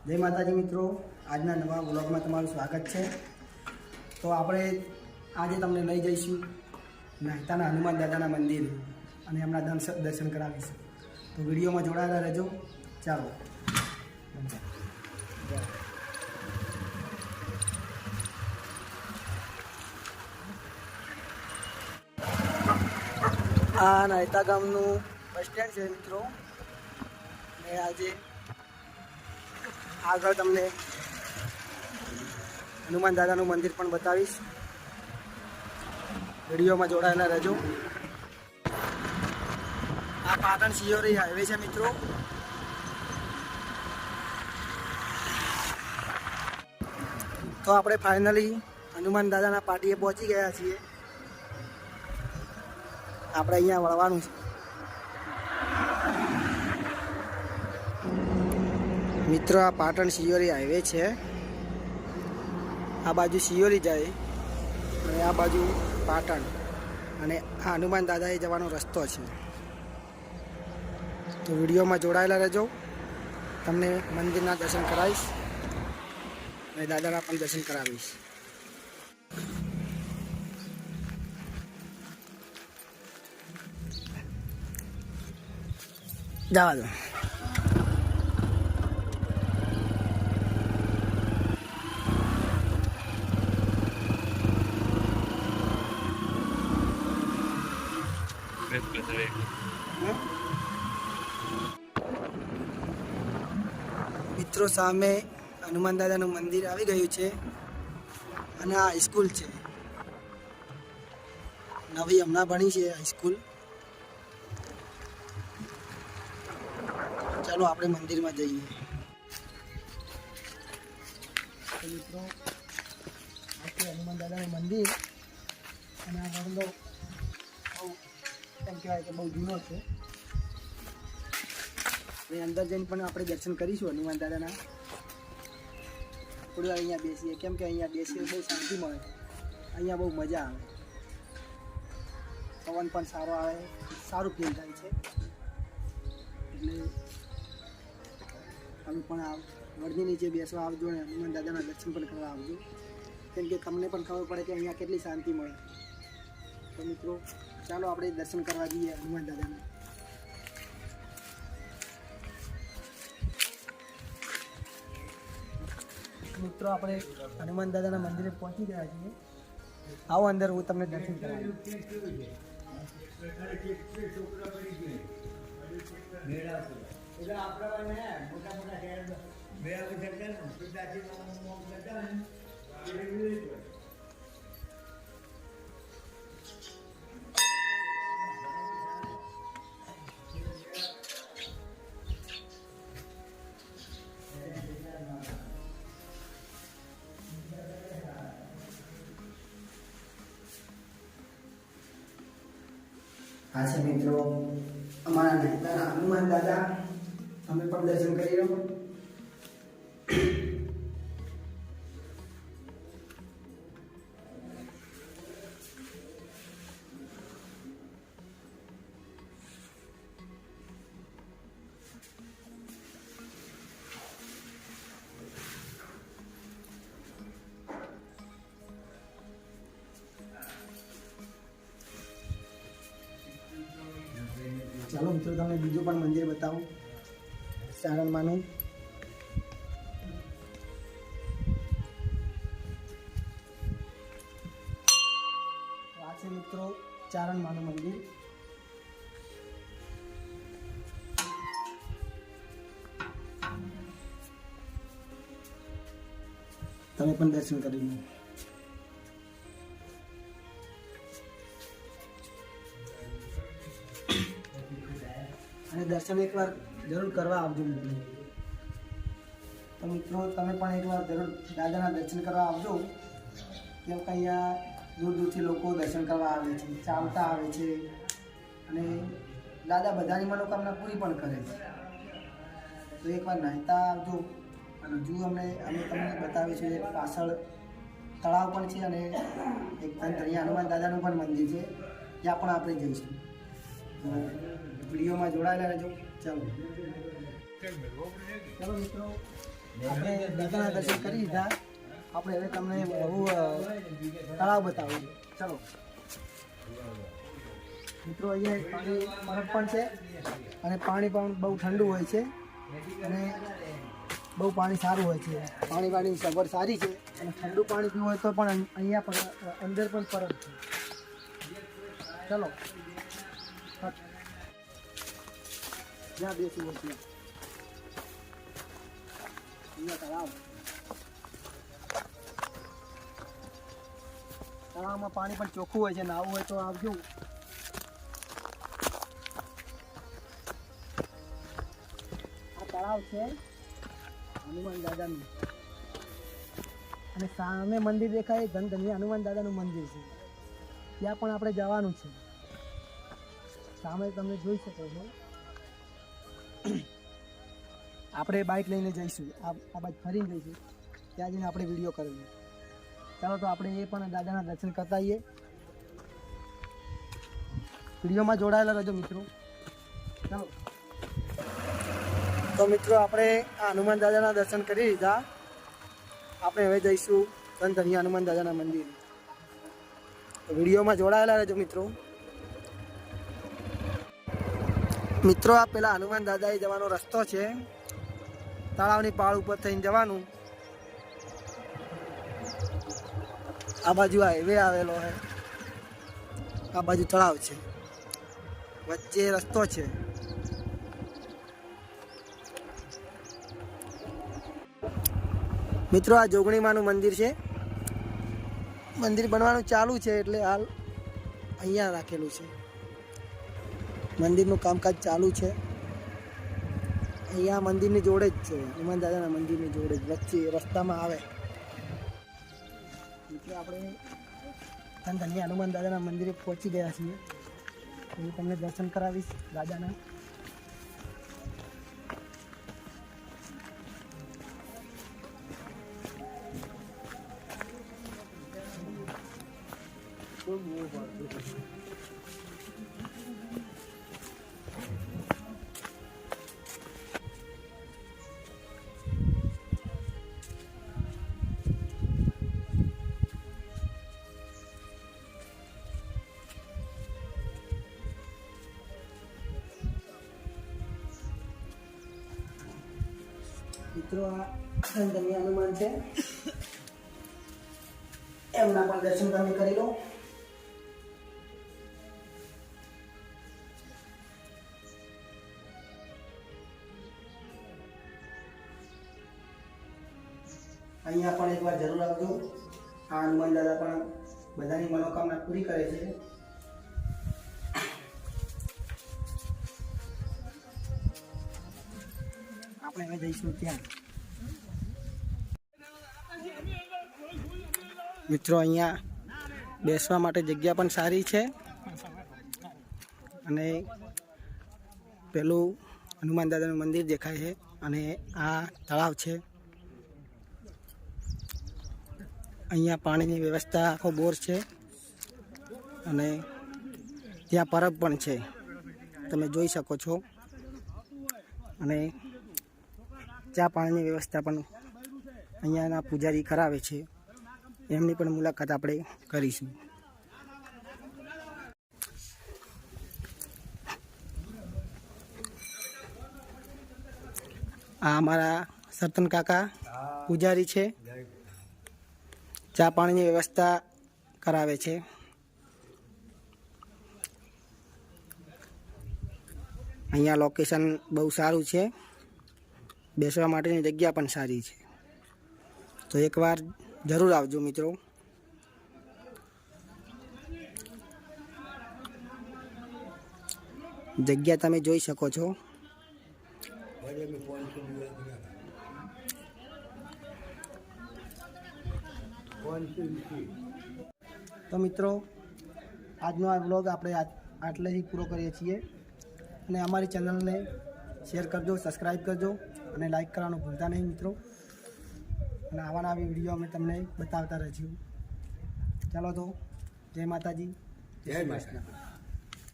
जय माताजी मित्रों, आज नवा व्लॉग में तमारुं स्वागत है। तो આપણે આજે તમને લઈ જઈશું મહેતાના હનુમાન દાદાના મંદિર અને એમના દર્શન કરાવીશું। તો વિડીયોમાં જોડાયેલા રહેજો। ચાલો આ નાયતા ગામનું બસ સ્ટેન્ડ છે મિત્રો। ને આજે આગળ તમને હનુમાન દાદાનું મંદિર પણ બતાવીશ। વિડીયોમાં જોડાયેલા રહેજો। આ પાટણ શિયોરી હાઈવે છે મિત્રો। તો આપણે ફાઇનલી હનુમાન દાદાના પાટીએ પહોંચી ગયા છીએ। આપણે અહીંયા વળવાનું છે મિત્રો। આ પાટણ શિયોરી હાઈવે છે। આ બાજુ શિયોરી જાય અને આ બાજુ પાટણ, અને આ હનુમાન દાદાએ જવાનો રસ્તો છે। તો વિડીયોમાં જોડાયેલા રહેજો। તમને મંદિરના દર્શન કરાવીશ અને દાદાના પણ દર્શન કરાવીશ। જવા દો। મિત્રો સામે હનુમાન દાદાનું મંદિર આવી ગયું છે અને આ સ્કૂલ છે, નવી હમણાં બની છે આ સ્કૂલ। ચાલો આપણે મંદિરમાં જઈએ। મિત્રો આ છે હનુમાન દાદાનું મંદિર અને આ વરંડો બહુ એમ કહેવાય કે બહુ જૂનો છે। અને અંદર જઈને પણ આપણે દર્શન કરીશું હનુમાન દાદાના। થોડી વાર અહીંયા બેસીએ, કેમ કે અહીંયા બેસીએ બહુ શાંતિ મળે, અહીંયા બહુ મજા આવે, પવન પણ સારો આવે, સારું ફીલ થાય છે। એટલે તમે પણ વડની નીચે બેસવા આવજો અને હનુમાન દાદાના દર્શન પણ કરવા આવજો, કેમ કે તમને પણ ખબર પડે કે અહીંયા કેટલી શાંતિ મળે। તો મિત્રો ચાલો આપણે દર્શન કરવા જઈએ હનુમાન દાદાના। મિત્રો આપણે હનુમાન દાદાના મંદિરે પહોંચી ગયા છીએ। આવો અંદર, હું તમને દર્શન કરાવું। આ છે મિત્રો અમારા મહેતાના હનુમાન દાદા, તમે પણ દર્શન કરી લો। ચાલો મિત્રો તમને બીજું પણ મંદિર બતાવું, સારણમાનું। આ છે મિત્રો ચારણમાનું મંદિર। તમે પણ દર્શન કરી લો। અને દર્શન એકવાર જરૂર કરવા આવજો મિત્રો। તો મિત્રો તમે પણ એકવાર જરૂર દાદાના દર્શન કરવા આવજો, કેમ કે અહીંયા દૂર દૂરથી લોકો દર્શન કરવા આવે છે, ચાલતા આવે છે, અને દાદા બધાની મનોકામના પૂરી પણ કરે છે। તો એકવાર નાહતા આવજો। અને હજુ અમે તમને બતાવીશું, એક પાછળ તળાવ પણ છે અને એક અહીંયા હનુમાન દાદાનું પણ મંદિર છે, ત્યાં પણ આપણે જઈશું। વિડીયોમાં જોડાયેલા રહેજો। ચાલો મિત્રો આપણે દાદાના દર્શન કરી દીધા. આપણે હવે તમને નવું તળાવ બતાવું. ચાલો મિત્રો, અહીંયા પાણી બરફ પણ છે અને પાણી પણ બહુ ઠંડુ હોય છે અને બહુ પાણી સારું હોય છે. પાણીની સગવડ સારી છે અને ઠંડુ પાણી પીવું હોય તો પણ અહીંયા પણ અંદર પણ પરબ છે. ચલો જ્યાં બેસવું હોય ત્યાં. અહીંયા તળાવમાં પાણી પણ ચોખ્ખું હોય છે. નાવું હોય તો આવજો. આ તળાવ છે હનુમાન દાદાનું અને સામે મંદિર દેખાય ધનધનિયા હનુમાન દાદાનું મંદિર છે. ત્યાં પણ આપણે જવાનું છે. સામે તમે જોઈ શકો છો. આપણે બાઇક લઈને જઈશું. આ બાજુ ફરીને જઈશું. ત્યાં જઈને આપણે વિડીયો કરીશું. ચાલો તો આપણે એ પણ દાદાના દર્શન કરતા આવીએ. વિડીયોમાં જોડાયેલા રહેજો મિત્રો. ચાલો તો મિત્રો, આપણે આ હનુમાન દાદાના દર્શન કરી લીધા. આપણે હવે જઈશું ધનધનિયા હનુમાન દાદાના મંદિર. વિડીયોમાં જોડાયેલા રહેજો મિત્રો. મિત્રો, આ પેલા હનુમાન દાદાએ જવાનો રસ્તો છે. તળાવની પાળ ઉપર થઈને જવાનું. આ બાજુ હાઈવે આવેલો છે. આ બાજુ તળાવ છે. વચ્ચે રસ્તો છે. મિત્રો, આ જોગણીમાનું મંદિર છે. મંદિર બનવાનું ચાલુ છે એટલે હાલ અહીંયા રાખેલું છે. મંદિરનું કામકાજ ચાલુ છે. અહીંયા મંદિરની જોડે જ છે. હનુમાન દાદાના મંદિરની જોડે જ વચ્ચે રસ્તામાં આવે. એટલે આપણે ધનધનિયા હનુમાન દાદાના મંદિરે પહોંચી ગયા છીએ. હું તમને દર્શન કરાવીશ દાદાના. મિત્રો, આ ધનધનિયા હનુમાન છે. એમના પણ દર્શન તમે કરી લો. અહીંયા પણ એકવાર જરૂર આવજો. આ હનુમાન દાદા પણ બધાની મનોકામના પૂરી કરે છે. આપણે હવે જઈશું ત્યાં. મિત્રો, અહીંયા બેસવા માટે જગ્યા પણ સારી છે અને પેલું હનુમાન દાદાનું મંદિર દેખાય છે અને આ તળાવ છે. અહીંયા પાણીની વ્યવસ્થા આખો બોર છે અને ત્યાં પરબ પણ છે. તમે જોઈ શકો છો. અને ચા પાણીની વ્યવસ્થા પણ અહીંયાના પૂજારી કરાવે છે. એમની પણ મુલાકાત આપણે કરીશું. આ અમારા સરતન કાકા પૂજારી છે. ચા પાણીની વ્યવસ્થા કરાવે છે. અહીંયા લોકેશન બહુ સારું છે. બેસવા માટેની જગ્યા પણ સારી છે. તો એકવાર જરૂર આવજો મિત્રો. જગ્યા તમે જોઈ શકો છો. તો મિત્રો, આજનો આ વ્લોગ આપણે આટલેથી પૂરો કરીએ છીએ. અને અમારી ચેનલને શેર કરજો, સબસ્ક્રાઈબ કરજો અને લાઈક કરવાનું ભૂલતા નહીં મિત્રો. અને આવા નવા વિડીયો અમે તમને બતાવતા રહીશું. ચાલો તો, જય માતાજી, જય કૃષ્ણ.